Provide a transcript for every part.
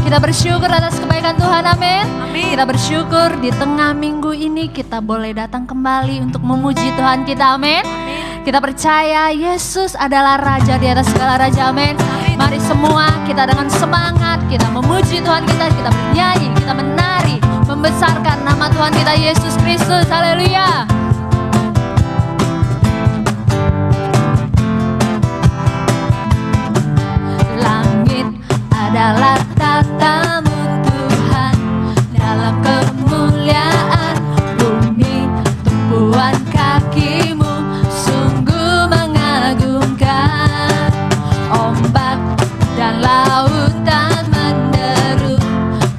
Kita bersyukur atas kebaikan Tuhan, amin. Amin. Kita bersyukur di tengah minggu ini kita boleh datang kembali untuk memuji Tuhan kita, amin. Kita percaya Yesus adalah Raja di atas segala Raja, amin. Mari semua kita dengan semangat, kita memuji Tuhan kita bernyanyi, kita menari, membesarkan nama Tuhan kita Yesus Kristus, haleluya. Langit adalah tatamu Tuhan, dalam kemuliaan bumi tumpuan kakimu sungguh mengagumkan. Ombak dan lautan menderu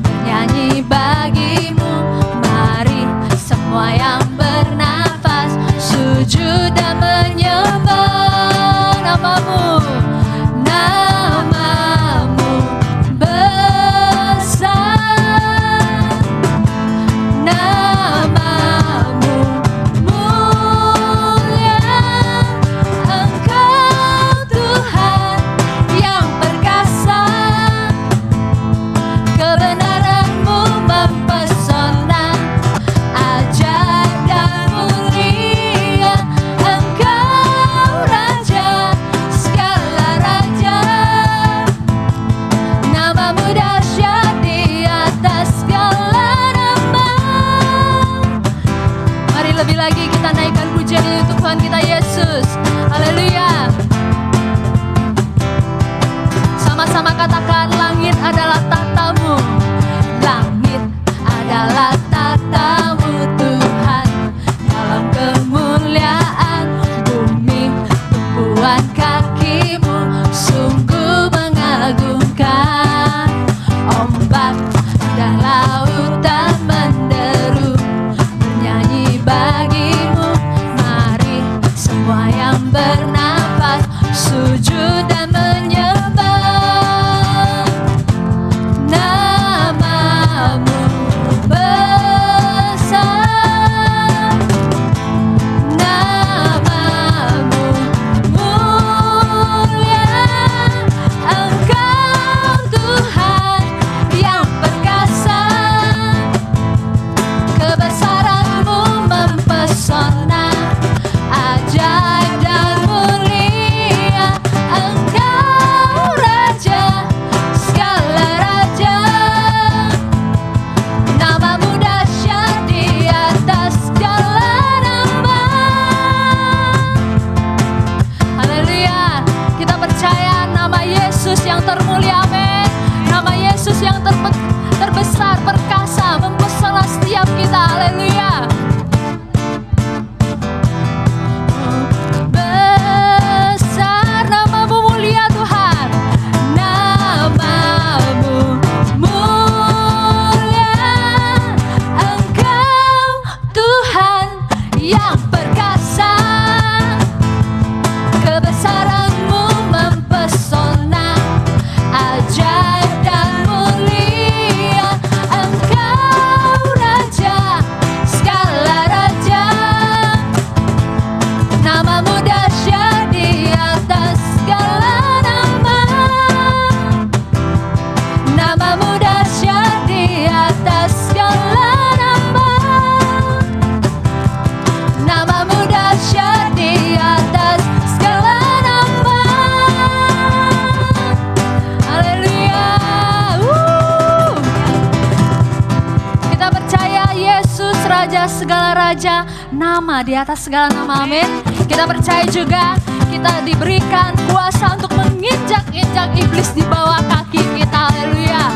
bernyanyi bagimu. Mari semua yang bernafas sujud dan menyembah namamu. Namamu besar, namamu mulia. Engkau Tuhan yang perkasa, kebenaranmu mempesona, ajaib dan mulia. Engkau Raja segala raja, namamu dahsyat di atas segala nama. Mari lebih lagi kita naikkan pujian ini untuk Tuhan kita Yesus, haleluya. Sama-sama katakan, langit adalah tatamu. Langit adalah tatamu Tuhan, dalam kemuliaan bumi tumpuan kakimu sungguh mengagumkan. Ombak dan lautan menderu bernyanyi bagimu. Mari semua yang bernafas sujud dan menyembah namamu besar, namamu mulia. Engkau Tuhan yang perkasa, kebesaranmu mempesona, ajaib dan mulia. Engkau Raja segala raja, namamu dahsyat di atas segala nama. Haleluya. Kita percaya nama Yesus yang termulia, amin. Nama Yesus yang terbesar, perkasa, mempesona setiap kita, haleluya. Besar namamu, mulia Tuhan, namamu mulia. Engkau Tuhan yang perkasa, kebesaranmu mempesona, ajaib dan mulia. Engkau Raja segala raja, namamu dahsyat di atas segala nama. Namamu dahsyat di atas segala nama. Namamu dahsyat di atas segala nama. Haleluya. Kita percaya Yesus Raja segala raja, nama di atas segala nama, amin. Kita percaya juga kita diberikan kuasa untuk menginjak-injak iblis di bawah kaki kita, haleluya.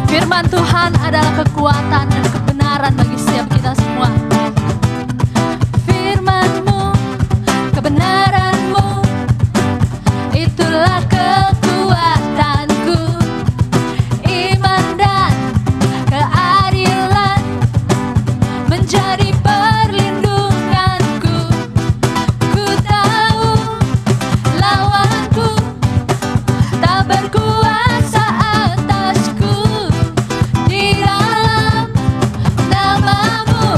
Firman Tuhan adalah kekuatan dan kebenaran bagi setiap kita semua. Firman-Mu, kebenaran-Mu, itulah kekuatanku. Iman dan keadilan menjadi perlindunganku. Ku tahu lawanku tak berkuasa atasku. Di dalam namamu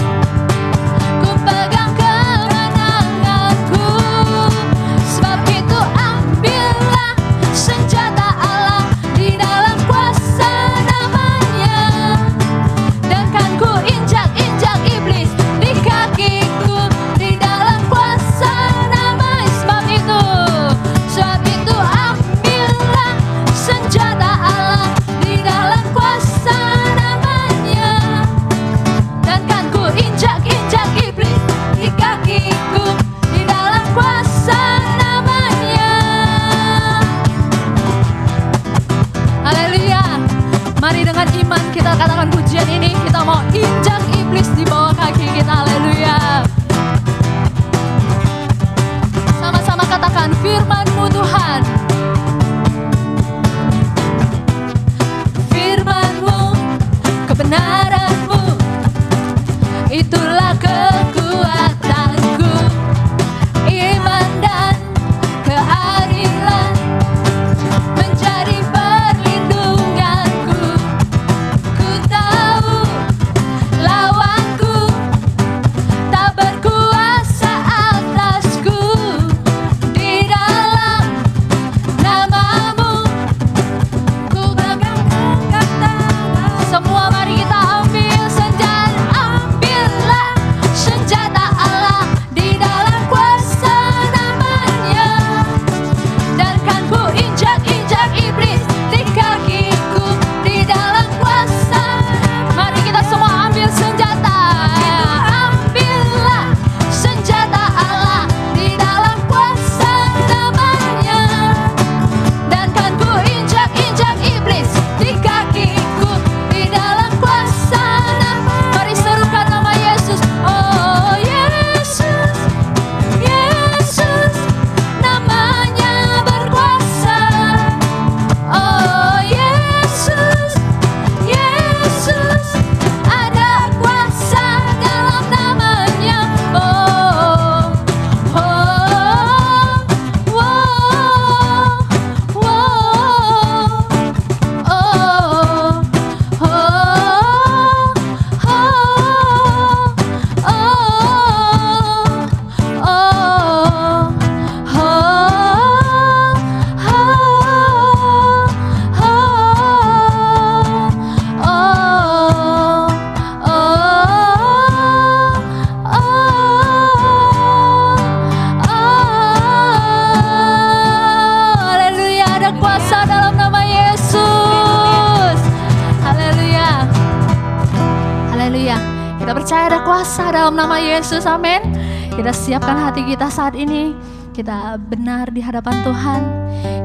percaya ada kuasa dalam nama Yesus, amin. Kita siapkan hati kita saat ini, kita benar di hadapan Tuhan,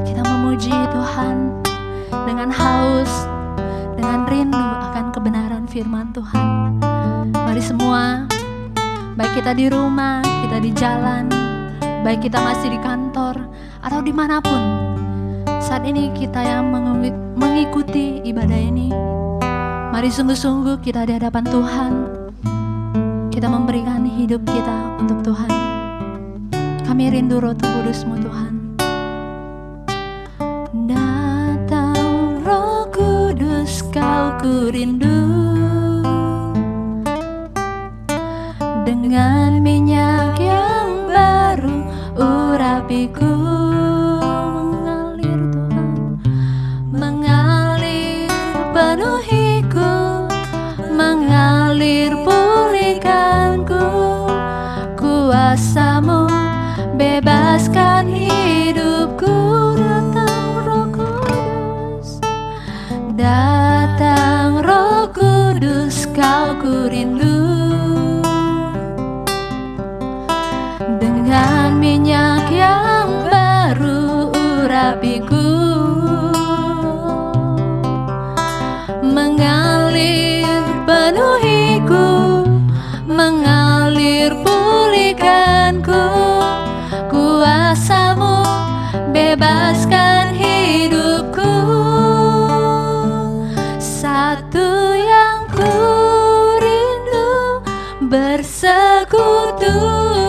kita memuji Tuhan dengan haus, dengan rindu akan kebenaran firman Tuhan. Mari semua, baik kita di rumah, kita di jalan, baik kita masih di kantor atau dimanapun, saat ini kita yang mengikuti ibadah ini, mari sungguh-sungguh kita di hadapan Tuhan, kita memberikan hidup kita untuk Tuhan. Kami rindu Roh Kudus-Mu Tuhan. Datang Roh Kudus, Kau ku rindu, dengan minyak yang baru urapiku mengalir Tuhan, mengalir penuhiku, mengalir pulihkanku. Kuasa-Mu bebaskan hidupku. Datang Roh Kudus, datang Roh Kudus, Kau ku rindu, dengan minyak yang baru urapiku, mengalir penuhiku, mengalir pulihkanku. Kuasa-Mu bebaskan hidupku. Satu yang ku rindu, bersekutu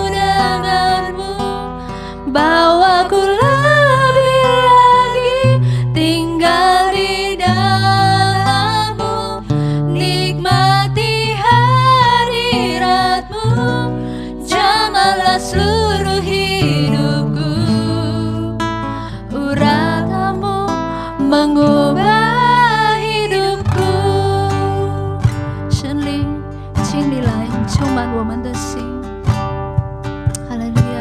denganmu, bawaku lebih lagi tinggal di dalam-Mu, nikmati hadirat-Mu, jamahlah seluruh hidupku. Urapan-Mu mengubah hidupku. 神灵，请你来充满我们的心。哈利路亚。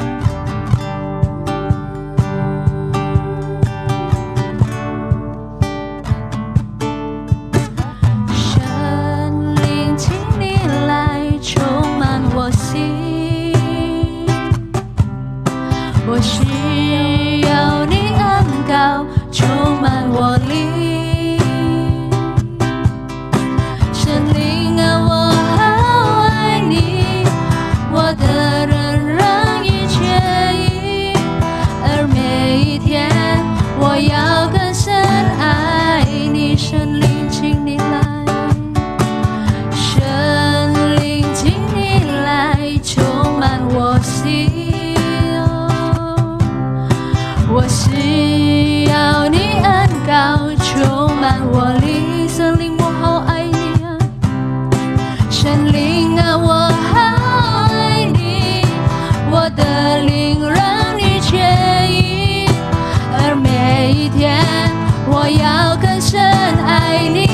神灵，请你来充满我心，我需要你恩膏充满我灵。神灵啊，我好爱你，我的人让一切一，而每一天我要更深爱你。神灵，请你来，神灵，请你来充满我心。我需要你恩膏充满我灵。神灵，我好爱你啊，神灵啊，我好爱你，我的灵让你牵引，而每一天我要更深爱你。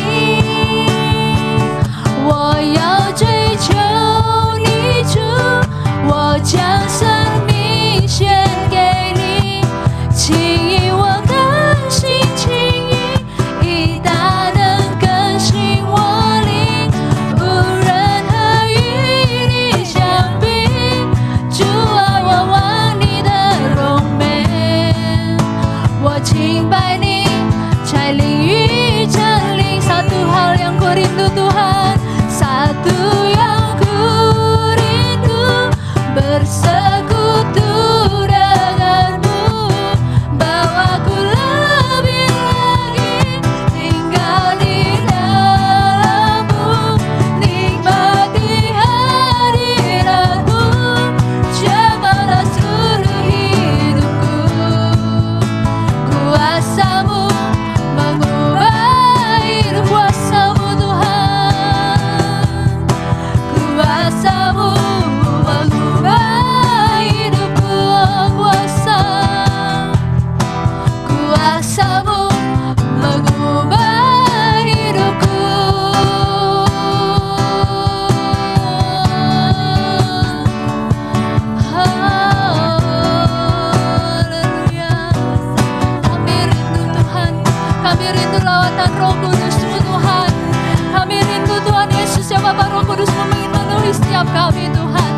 我要追求你主，我将生命献给你，请以我更新，请以大能更新我灵，无人可与你相比。主啊，我望你的荣美，我敬拜你，在灵与真理。Satu hal yang ku rindu Tuhan, satu yang ku rindu, bersekutu denganmu, bawaku lebih lagi tinggal di dalam-Mu, nikmati hadirat-Mu, jamahlah seluruh hidupku. Kuasa-Mu mengubah hidup, kuasa-Mu Tuhan, kuasa-Mu mengubah hidupku. Kuasa, kuasa-Mu mengubah hidupku. Haleluya. Kami rindu Tuhan, kami rindu lawatan Roh Kudus-Mu Tuhan. Kami rindu Tuhan Yesus, ya Bapa, Roh Kudus-Mu ingin menulis setiap kami Tuhan.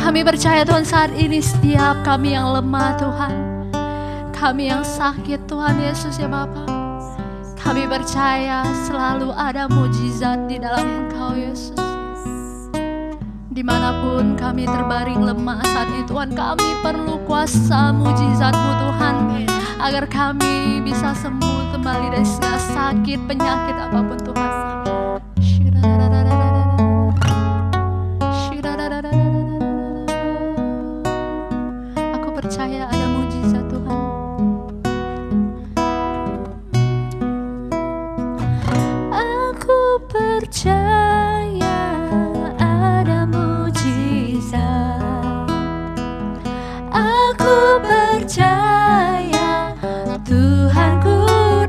Kami percaya Tuhan saat ini setiap kami yang lemah Tuhan, kami yang sakit Tuhan Yesus ya Bapa, kami percaya selalu ada mujizat di dalam Engkau Yesus. Dimanapun kami terbaring lemah saat ini Tuhan, kami perlu kuasa mujizat-Mu Tuhan, agar kami bisa sembuh kembali dari segala sakit, penyakit apapun Tuhan. Aku percaya ada mujizat Tuhan. Aku percaya ada mujizat. Aku percaya Tuhanku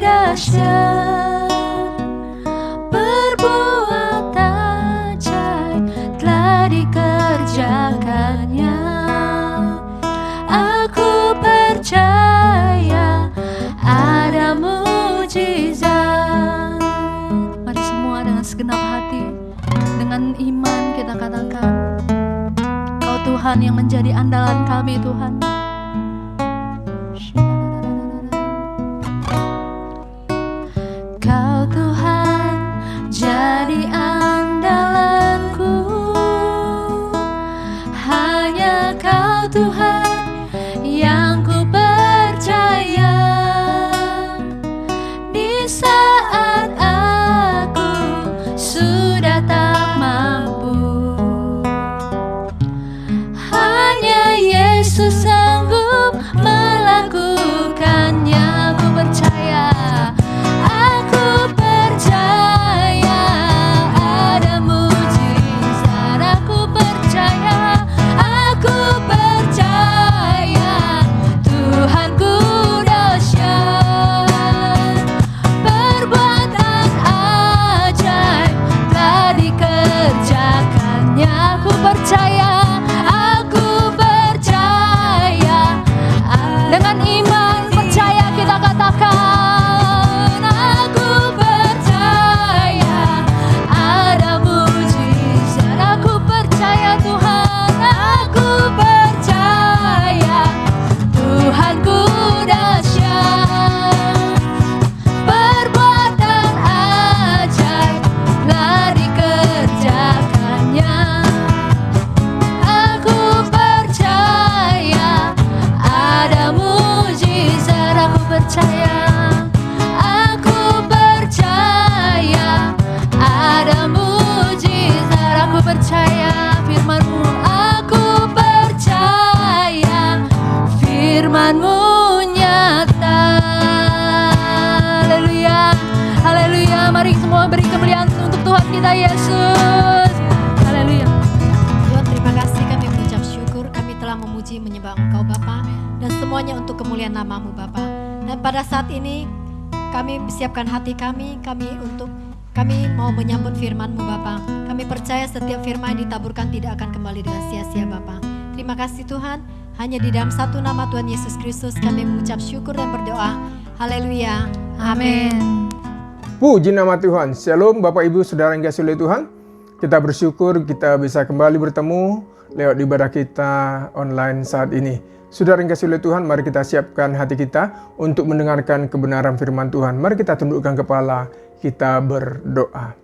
dahsyat, berbuat ajaib telah dikerjakannya. Aku percaya ada mujizat. Mari semua dengan segenap hati, dengan iman kita katakan, Kau Tuhan yang menjadi andalan kami Tuhan. Kau Tuhan jadi andalanku, hanya Kau Tuhan yang ku percaya. Di saat aku sudah tak mampu, hanya Yesus sanggup melakukannya. Ku percaya, aku percaya ada mujizat. Aku percaya, aku percaya Tuhanku dahsyat, perbuatan ajaib telah dikerjakannya. Aku percaya, aku percaya. Dengan iman percaya kita katakan, aku percaya ada mujizat. Aku percaya Tuhan, aku percaya Tuhanku dahsyat, perbuatan ajaib telah dikerjakannya. Aku percaya ada mujizat. Aku percaya, aku percaya ada mujizat. Aku percaya firman-Mu, aku percaya firman-Mu nyata. Haleluya, haleluya. Mari semua beri kemuliaan untuk Tuhan kita Yesus. Haleluya. Tuhan, terima kasih, kami mengucap syukur, kami telah memuji menyembah Engkau Bapa, dan semuanya untuk kemuliaan nama-Mu Bapa. Dan pada saat ini kami siapkan hati kami mau menyambut firman-Mu Bapa. Kami percaya setiap firman yang ditaburkan tidak akan kembali dengan sia-sia Bapa. Terima kasih Tuhan, hanya di dalam satu nama Tuhan Yesus Kristus kami mengucap syukur dan berdoa. Haleluya. Amin. Amin. Puji nama Tuhan. Shalom Bapak Ibu Saudara yang dikasihi oleh Tuhan. Kita bersyukur kita bisa kembali bertemu lewat ibadah kita online saat ini. Saudara yang dikasihi oleh Tuhan, mari kita siapkan hati kita untuk mendengarkan kebenaran firman Tuhan. Mari kita tundukkan kepala, kita berdoa.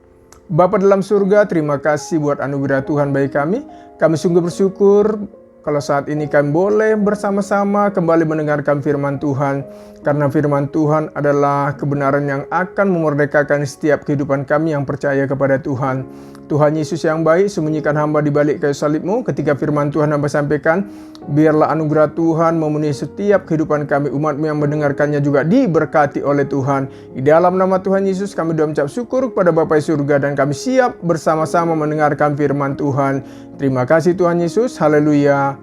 Bapa dalam surga, terima kasih buat anugerah Tuhan bagi kami. Kami sungguh bersyukur kalau saat ini kami boleh bersama-sama kembali mendengarkan firman Tuhan. Karena firman Tuhan adalah kebenaran yang akan memerdekakan setiap kehidupan kami yang percaya kepada Tuhan. Tuhan Yesus yang baik, sembunyikan hamba di balik kayu salib-Mu. Ketika firman Tuhan hamba sampaikan, biarlah anugerah Tuhan memenuhi setiap kehidupan kami. Umat-Mu yang mendengarkannya juga diberkati oleh Tuhan. Di dalam nama Tuhan Yesus kami doa mengucap syukur kepada Bapa di surga, dan kami siap bersama-sama mendengarkan firman Tuhan. Terima kasih Tuhan Yesus. Haleluya.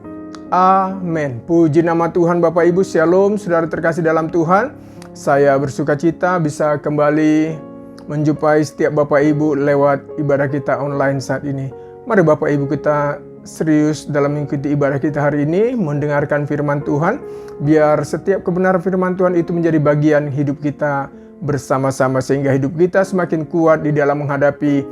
Amin. Puji nama Tuhan. Bapak Ibu, shalom. Saudara terkasih dalam Tuhan, saya bersuka cita bisa kembali menjumpai setiap Bapak Ibu lewat ibadah kita online saat ini. Mari Bapak Ibu kita serius dalam mengikuti ibadah kita hari ini, mendengarkan firman Tuhan, biar setiap kebenaran firman Tuhan itu menjadi bagian hidup kita bersama-sama, sehingga hidup kita semakin kuat di dalam menghadapi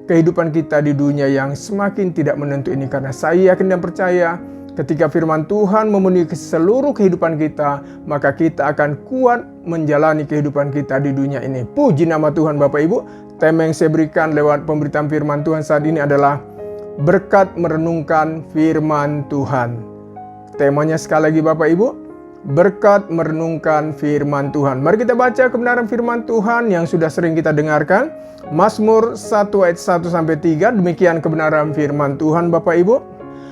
kehidupan kita di dunia yang semakin tidak menentu ini. Karena saya yakin dan percaya, ketika firman Tuhan memenuhi seluruh kehidupan kita, maka kita akan kuat menjalani kehidupan kita di dunia ini. Puji nama Tuhan Bapak Ibu. Tema yang saya berikan lewat pemberitaan firman Tuhan saat ini adalah berkat merenungkan firman Tuhan. Temanya sekali lagi Bapak Ibu, berkat merenungkan firman Tuhan. Mari kita baca kebenaran firman Tuhan yang sudah sering kita dengarkan. Mazmur 1 ayat 1-3, demikian kebenaran firman Tuhan Bapak Ibu.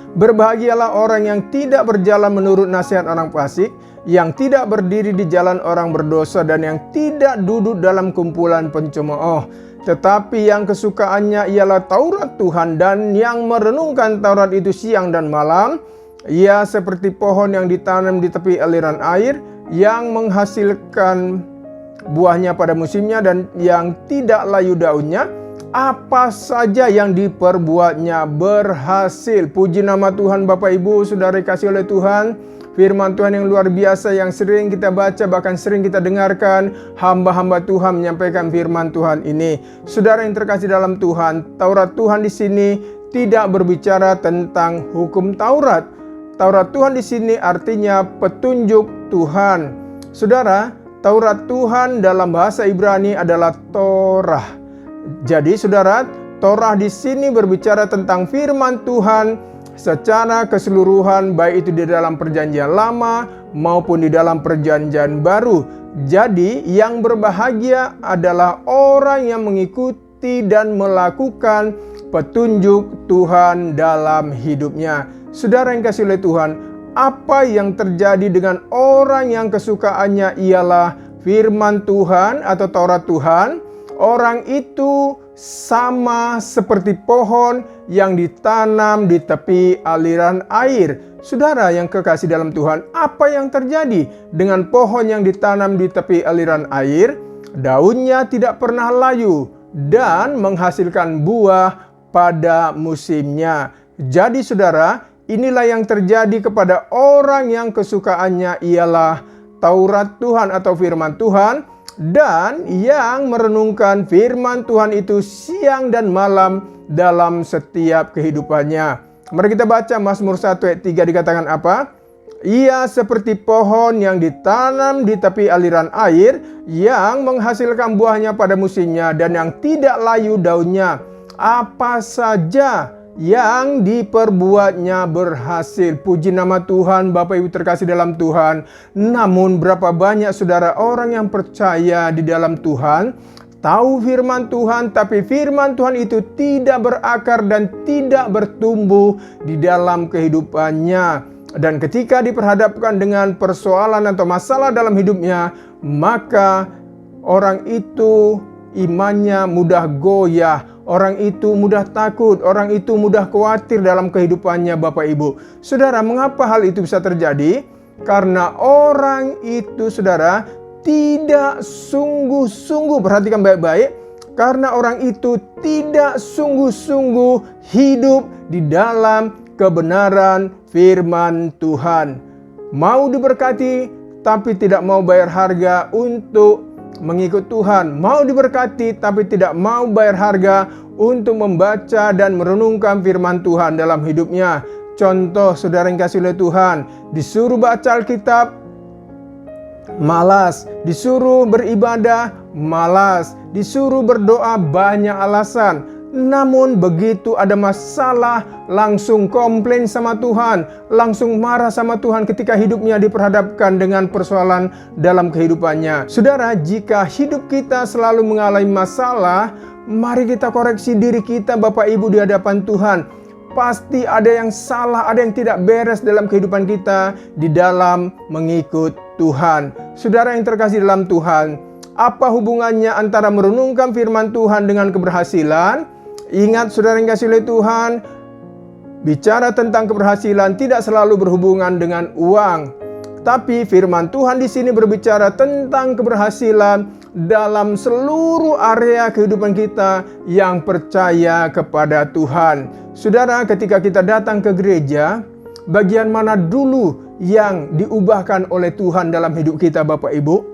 Berbahagialah orang yang tidak berjalan menurut nasihat orang fasik, yang tidak berdiri di jalan orang berdosa, dan yang tidak duduk dalam kumpulan pencemooh. Tetapi yang kesukaannya ialah Taurat Tuhan, dan yang merenungkan Taurat itu siang dan malam. Ia seperti pohon yang ditanam di tepi aliran air, yang menghasilkan buahnya pada musimnya, dan yang tidak layu daunnya. Apa saja yang diperbuatnya berhasil. Puji nama Tuhan Bapak Ibu, saudara dikasihi oleh Tuhan. Firman Tuhan yang luar biasa yang sering kita baca, bahkan sering kita dengarkan. Hamba-hamba Tuhan menyampaikan firman Tuhan ini. Saudara yang terkasih dalam Tuhan, Taurat Tuhan di sini tidak berbicara tentang hukum Taurat. Taurat Tuhan di sini artinya petunjuk Tuhan. Saudara, Taurat Tuhan dalam bahasa Ibrani adalah Torah. Jadi saudara, Torah di sini berbicara tentang firman Tuhan secara keseluruhan, baik itu di dalam perjanjian lama maupun di dalam perjanjian baru. Jadi yang berbahagia adalah orang yang mengikuti dan melakukan petunjuk Tuhan dalam hidupnya. Saudara yang kasih oleh Tuhan, apa yang terjadi dengan orang yang kesukaannya ialah firman Tuhan atau Taurat Tuhan? Orang itu sama seperti pohon yang ditanam di tepi aliran air. Saudara yang kekasih dalam Tuhan, apa yang terjadi dengan pohon yang ditanam di tepi aliran air? Daunnya tidak pernah layu dan menghasilkan buah pada musimnya. Jadi saudara, inilah yang terjadi kepada orang yang kesukaannya ialah Taurat Tuhan atau firman Tuhan, dan yang merenungkan firman Tuhan itu siang dan malam dalam setiap kehidupannya. Mari kita baca Mazmur 1 ayat 3, dikatakan apa? Ia seperti pohon yang ditanam di tepi aliran air, yang menghasilkan buahnya pada musimnya, dan yang tidak layu daunnya. Apa saja yang diperbuatnya berhasil. Puji nama Tuhan Bapak Ibu terkasih dalam Tuhan. Namun berapa banyak saudara orang yang percaya di dalam Tuhan, tahu firman Tuhan, tapi firman Tuhan itu tidak berakar dan tidak bertumbuh di dalam kehidupannya. Dan ketika diperhadapkan dengan persoalan atau masalah dalam hidupnya, maka orang itu imannya mudah goyah. Orang itu mudah takut, orang itu mudah khawatir dalam kehidupannya Bapak Ibu. Saudara, mengapa hal itu bisa terjadi? Karena orang itu saudara tidak sungguh-sungguh, perhatikan baik-baik, karena orang itu tidak sungguh-sungguh hidup di dalam kebenaran firman Tuhan. Mau diberkati, tapi tidak mau bayar harga untuk mengikut Tuhan, mau diberkati tapi tidak mau bayar harga untuk membaca dan merenungkan firman Tuhan dalam hidupnya. Contoh saudara yang kasih oleh Tuhan, disuruh baca Alkitab, malas, disuruh beribadah, malas, disuruh berdoa, banyak alasan. Namun begitu ada masalah, langsung komplain sama Tuhan, langsung marah sama Tuhan ketika hidupnya diperhadapkan dengan persoalan dalam kehidupannya. Saudara, jika hidup kita selalu mengalami masalah, mari kita koreksi diri kita Bapak Ibu di hadapan Tuhan. Pasti ada yang salah, ada yang tidak beres dalam kehidupan kita di dalam mengikut Tuhan. Saudara yang terkasih dalam Tuhan, apa hubungannya antara merenungkan firman Tuhan dengan keberhasilan? Ingat saudara yang kasih oleh Tuhan, bicara tentang keberhasilan tidak selalu berhubungan dengan uang. Tapi firman Tuhan di sini berbicara tentang keberhasilan dalam seluruh area kehidupan kita yang percaya kepada Tuhan. Saudara, ketika kita datang ke gereja, bagian mana dulu yang diubahkan oleh Tuhan dalam hidup kita Bapak Ibu?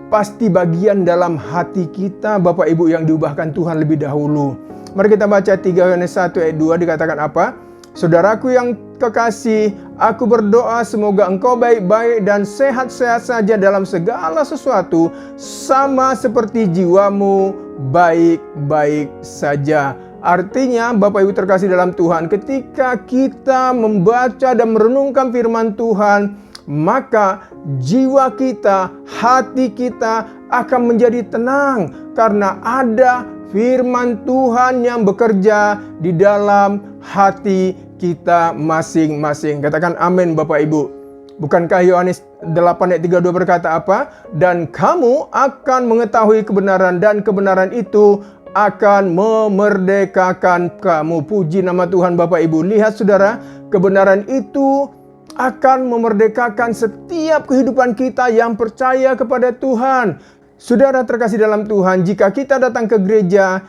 Pasti bagian dalam hati kita Bapak Ibu yang diubahkan Tuhan lebih dahulu. Mari kita baca 3 Yohanes 1 ayat 2, dikatakan apa? Saudaraku yang kekasih, aku berdoa semoga engkau baik-baik dan sehat-sehat saja dalam segala sesuatu, sama seperti jiwamu baik-baik saja. Artinya Bapak Ibu terkasih dalam Tuhan, ketika kita membaca dan merenungkan firman Tuhan, maka jiwa kita, hati kita akan menjadi tenang karena ada firman Tuhan yang bekerja di dalam hati kita masing-masing. Katakan amin Bapak Ibu. Bukankah Yohanes 8 ayat 32 berkata apa? Dan kamu akan mengetahui kebenaran dan kebenaran itu akan memerdekakan kamu. Puji nama Tuhan Bapak Ibu. Lihat saudara, kebenaran itu akan memerdekakan setiap kehidupan kita yang percaya kepada Tuhan. Saudara terkasih dalam Tuhan, jika kita datang ke gereja,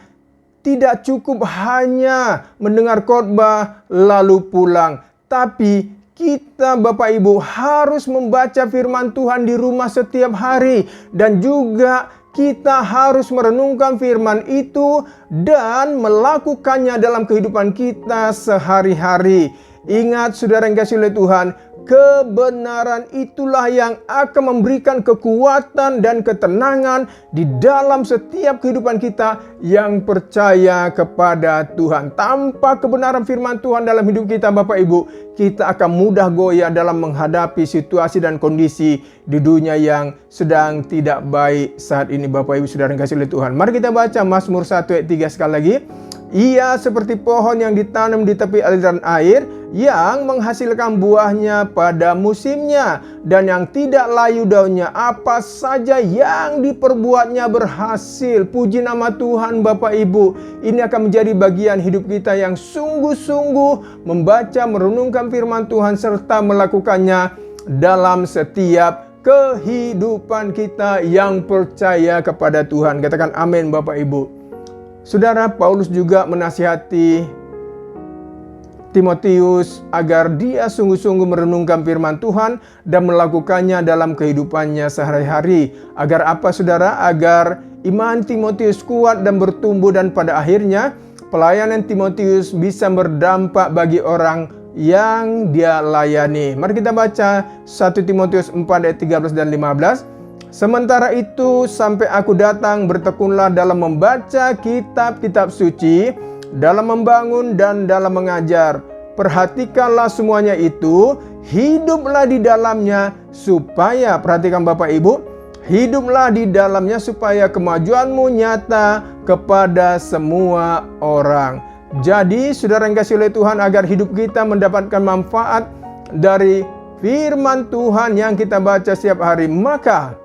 tidak cukup hanya mendengar khotbah lalu pulang. Tapi kita Bapak Ibu harus membaca firman Tuhan di rumah setiap hari. Dan juga kita harus merenungkan firman itu dan melakukannya dalam kehidupan kita sehari-hari. Ingat saudara yang kasih oleh Tuhan, kebenaran itulah yang akan memberikan kekuatan dan ketenangan di dalam setiap kehidupan kita yang percaya kepada Tuhan. Tanpa kebenaran firman Tuhan dalam hidup kita Bapak Ibu, kita akan mudah goyah dalam menghadapi situasi dan kondisi di dunia yang sedang tidak baik saat ini Bapak Ibu saudara yang kasih oleh Tuhan. Mari kita baca Mazmur 1 ayat 3 sekali lagi. Ia seperti pohon yang ditanam di tepi aliran air, yang menghasilkan buahnya pada musimnya, dan yang tidak layu daunnya. Apa saja yang diperbuatnya berhasil. Puji nama Tuhan Bapak Ibu. Ini akan menjadi bagian hidup kita yang sungguh-sungguh membaca, merenungkan firman Tuhan, serta melakukannya dalam setiap kehidupan kita yang percaya kepada Tuhan. Katakan amin Bapak Ibu. Saudara, Paulus juga menasihati Timotius agar dia sungguh-sungguh merenungkan firman Tuhan dan melakukannya dalam kehidupannya sehari-hari. Agar apa saudara? Agar iman Timotius kuat dan bertumbuh, dan pada akhirnya pelayanan Timotius bisa berdampak bagi orang yang dia layani. Mari kita baca 1 Timotius 4 ayat 13 dan 15. Sementara itu sampai aku datang, bertekunlah dalam membaca kitab-kitab suci, dalam membangun dan dalam mengajar. Perhatikanlah semuanya itu, hiduplah di dalamnya supaya, perhatikan Bapak Ibu, hiduplah di dalamnya supaya kemajuanmu nyata kepada semua orang. Jadi saudara yang kasih oleh Tuhan, agar hidup kita mendapatkan manfaat dari firman Tuhan yang kita baca setiap hari, maka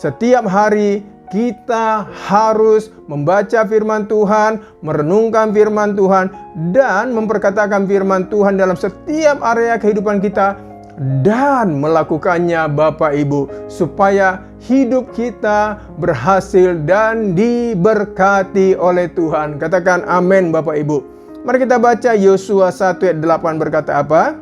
setiap hari kita harus membaca firman Tuhan, merenungkan firman Tuhan, dan memperkatakan firman Tuhan dalam setiap area kehidupan kita, dan melakukannya Bapak Ibu, supaya hidup kita berhasil dan diberkati oleh Tuhan. Katakan amin Bapak Ibu. Mari kita baca Yosua 1 ayat 8 berkata apa?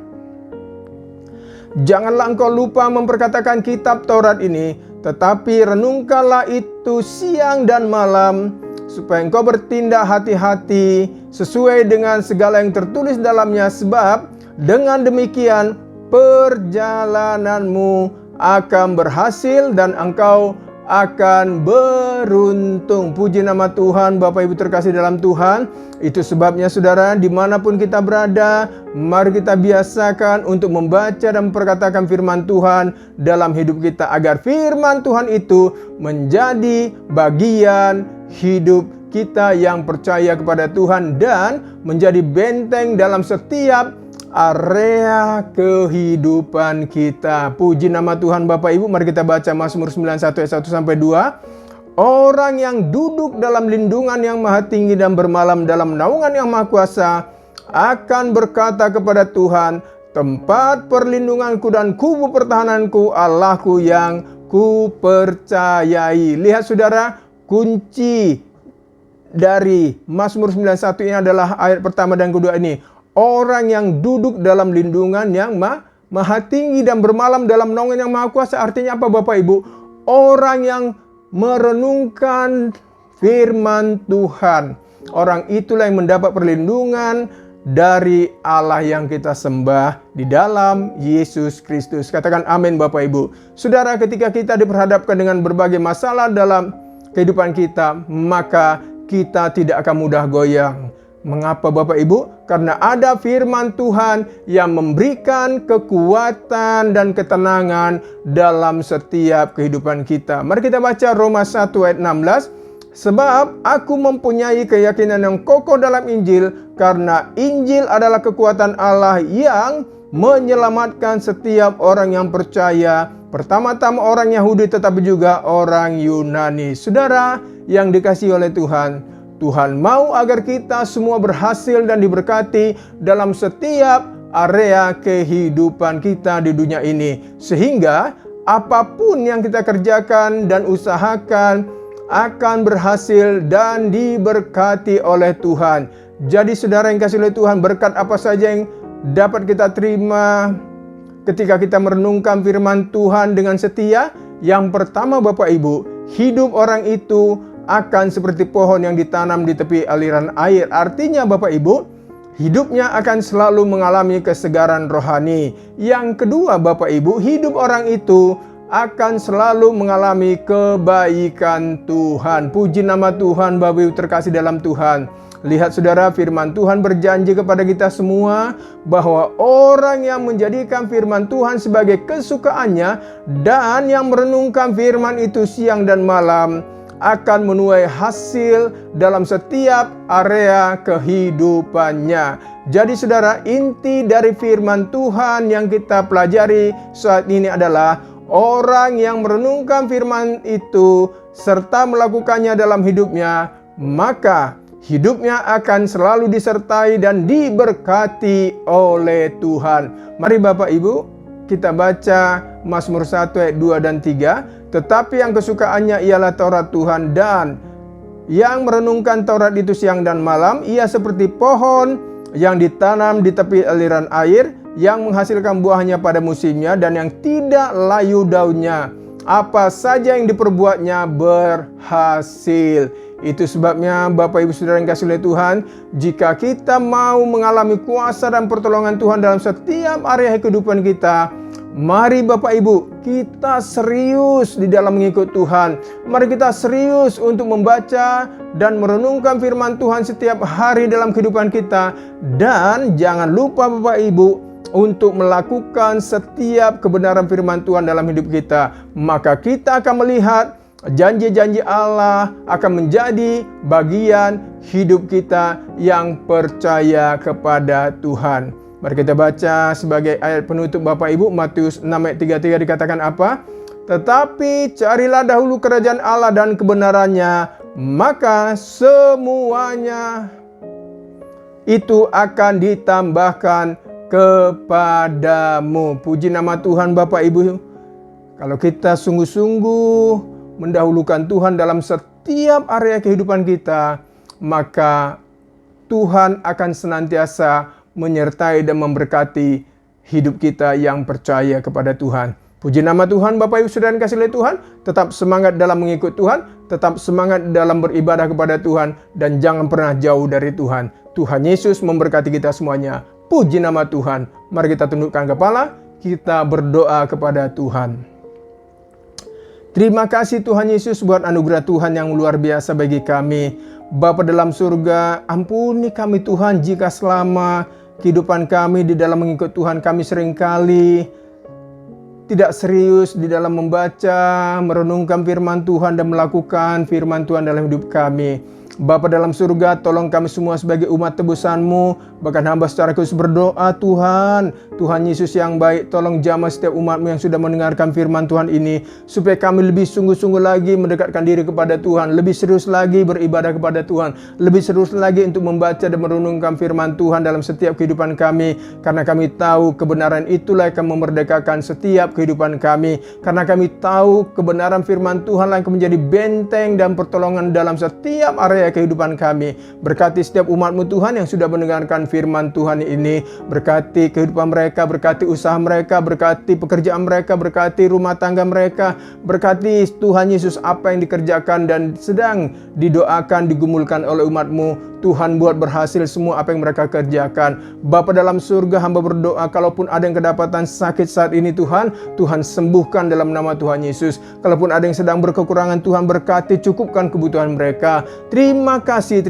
Janganlah engkau lupa memperkatakan kitab Taurat ini tetapi renungkanlah itu siang dan malam, supaya engkau bertindak hati-hati sesuai dengan segala yang tertulis dalamnya, sebab dengan demikian perjalananmu akan berhasil dan engkau akan beruntung. Puji nama Tuhan. Bapak Ibu terkasih dalam Tuhan, itu sebabnya saudara, dimanapun kita berada, mari kita biasakan untuk membaca dan memperkatakan firman Tuhan dalam hidup kita, agar firman Tuhan itu menjadi bagian hidup kita yang percaya kepada Tuhan dan menjadi benteng dalam setiap area kehidupan kita. Puji nama Tuhan. Bapak Ibu, mari kita baca Mazmur 91 ayat 1-2. Orang yang duduk dalam lindungan yang maha tinggi dan bermalam dalam naungan yang maha kuasa akan berkata kepada Tuhan, tempat perlindunganku dan kubu pertahananku, Allahku yang kupercayai. Lihat saudara, kunci dari Mazmur 91 ini adalah ayat pertama dan kedua ini. Orang yang duduk dalam lindungan yang maha tinggi dan bermalam dalam naungan yang maha kuasa. Artinya apa Bapak Ibu? Orang yang merenungkan firman Tuhan. Orang itulah yang mendapat perlindungan dari Allah yang kita sembah di dalam Yesus Kristus. Katakan amin Bapak Ibu. Saudara, ketika kita diperhadapkan dengan berbagai masalah dalam kehidupan kita, maka kita tidak akan mudah goyang. Mengapa Bapak Ibu? Karena ada firman Tuhan yang memberikan kekuatan dan ketenangan dalam setiap kehidupan kita. Mari kita baca Roma 1 ayat 16. Sebab aku mempunyai keyakinan yang kokoh dalam Injil, karena Injil adalah kekuatan Allah yang menyelamatkan setiap orang yang percaya, pertama-tama orang Yahudi tetapi juga orang Yunani. Saudara yang dikasihi oleh Tuhan, Tuhan mau agar kita semua berhasil dan diberkati dalam setiap area kehidupan kita di dunia ini. Sehingga apapun yang kita kerjakan dan usahakan akan berhasil dan diberkati oleh Tuhan. Jadi saudara yang kasih oleh Tuhan, berkat apa saja yang dapat kita terima ketika kita merenungkan firman Tuhan dengan setia? Yang pertama Bapak Ibu, hidup orang itu akan seperti pohon yang ditanam di tepi aliran air. Artinya Bapak Ibu, hidupnya akan selalu mengalami kesegaran rohani. Yang kedua Bapak Ibu, hidup orang itu akan selalu mengalami kebaikan Tuhan. Puji nama Tuhan Bapak Ibu terkasih dalam Tuhan. Lihat saudara, firman Tuhan berjanji kepada kita semua bahwa orang yang menjadikan firman Tuhan sebagai kesukaannya dan yang merenungkan firman itu siang dan malam akan menuai hasil dalam setiap area kehidupannya. Jadi saudara, inti dari firman Tuhan yang kita pelajari saat ini adalah orang yang merenungkan firman itu serta melakukannya dalam hidupnya, maka hidupnya akan selalu disertai dan diberkati oleh Tuhan. Mari Bapak Ibu, kita baca Mazmur 1 ayat 2 dan 3. Tetapi yang kesukaannya ialah Taurat Tuhan, dan yang merenungkan Taurat itu siang dan malam, ia seperti pohon yang ditanam di tepi aliran air, yang menghasilkan buahnya pada musimnya dan yang tidak layu daunnya. Apa saja yang diperbuatnya berhasil. Itu sebabnya Bapak Ibu Saudara yang kasih oleh Tuhan, jika kita mau mengalami kuasa dan pertolongan Tuhan dalam setiap area kehidupan kita, mari Bapak Ibu, kita serius di dalam mengikut Tuhan. Mari kita serius untuk membaca dan merenungkan firman Tuhan setiap hari dalam kehidupan kita. Dan jangan lupa Bapak Ibu untuk melakukan setiap kebenaran firman Tuhan dalam hidup kita. Maka kita akan melihat janji-janji Allah akan menjadi bagian hidup kita yang percaya kepada Tuhan. Mari kita baca sebagai ayat penutup Bapak Ibu, Matius 6 ayat 33 dikatakan apa? Tetapi carilah dahulu kerajaan Allah dan kebenarannya, maka semuanya itu akan ditambahkan kepadamu. Puji nama Tuhan Bapak Ibu. Kalau kita sungguh-sungguh mendahulukan Tuhan dalam setiap area kehidupan kita, maka Tuhan akan senantiasa menyertai dan memberkati hidup kita yang percaya kepada Tuhan. Puji nama Tuhan, Bapak Ibu Saudara yang kasih oleh Tuhan. Tetap semangat dalam mengikut Tuhan, tetap semangat dalam beribadah kepada Tuhan, dan jangan pernah jauh dari Tuhan. Tuhan Yesus memberkati kita semuanya. Puji nama Tuhan. Mari kita tundukkan kepala, kita berdoa kepada Tuhan. Terima kasih Tuhan Yesus buat anugerah Tuhan yang luar biasa bagi kami. Bapa dalam surga, ampuni kami Tuhan jika selama kehidupan kami di dalam mengikut Tuhan kami seringkali tidak serius di dalam membaca, merenungkan firman Tuhan dan melakukan firman Tuhan dalam hidup kami. Bapa dalam surga, tolong kami semua sebagai umat tebusan-Mu, bahkan hamba secara khusus berdoa Tuhan. Tuhan Yesus yang baik, tolong jamah setiap umat-Mu yang sudah mendengarkan firman Tuhan ini, supaya kami lebih sungguh-sungguh lagi mendekatkan diri kepada Tuhan, lebih serius lagi beribadah kepada Tuhan, lebih serius lagi untuk membaca dan merenungkan firman Tuhan dalam setiap kehidupan kami, karena kami tahu kebenaran itulah yang akan memerdekakan setiap kehidupan kami, karena kami tahu kebenaran firman Tuhan yang akan menjadi benteng dan pertolongan dalam setiap area kehidupan kami. Berkati setiap umat-Mu Tuhan yang sudah mendengarkan firman Tuhan ini. Berkati kehidupan mereka, berkati usaha mereka, berkati pekerjaan mereka, berkati rumah tangga mereka. Berkati Tuhan Yesus apa yang dikerjakan dan sedang didoakan, digumulkan oleh umat-Mu. Tuhan buat berhasil semua apa yang mereka kerjakan. Bapa dalam surga, hamba berdoa kalaupun ada yang kedapatan sakit saat ini Tuhan, Tuhan sembuhkan dalam nama Tuhan Yesus. Kalaupun ada yang sedang berkekurangan, Tuhan berkati, cukupkan kebutuhan mereka. Terima kasih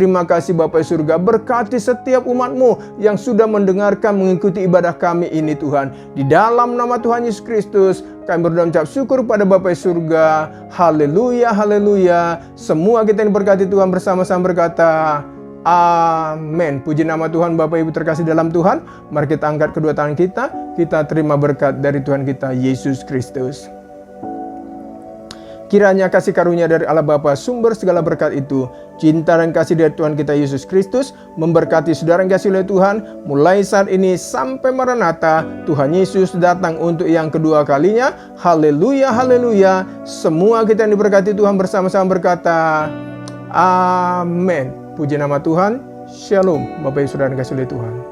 Bapa di surga. Berkati setiap umat-Mu yang sudah mendengarkan, mengikuti ibadah kami ini Tuhan. Di dalam nama Tuhan Yesus Kristus, kami berdoa mengucap syukur pada Bapa di surga. Haleluya, haleluya. Semua kita yang diberkati Tuhan bersama-sama berkata, amin. Puji nama Tuhan. Bapak Ibu terkasih dalam Tuhan, mari kita angkat kedua tangan kita terima berkat dari Tuhan kita Yesus Kristus. Kiranya kasih karunia dari Allah Bapa, sumber segala berkat itu, cinta dan kasih dari Tuhan kita Yesus Kristus memberkati saudara yang kasih oleh Tuhan mulai saat ini sampai Maranatha. Tuhan Yesus datang untuk yang kedua kalinya. Haleluya, haleluya. Semua kita yang diberkati Tuhan bersama-sama berkata, amin. Puji nama Tuhan. Shalom, Bapak Ibu Saudara yang kasih oleh Tuhan.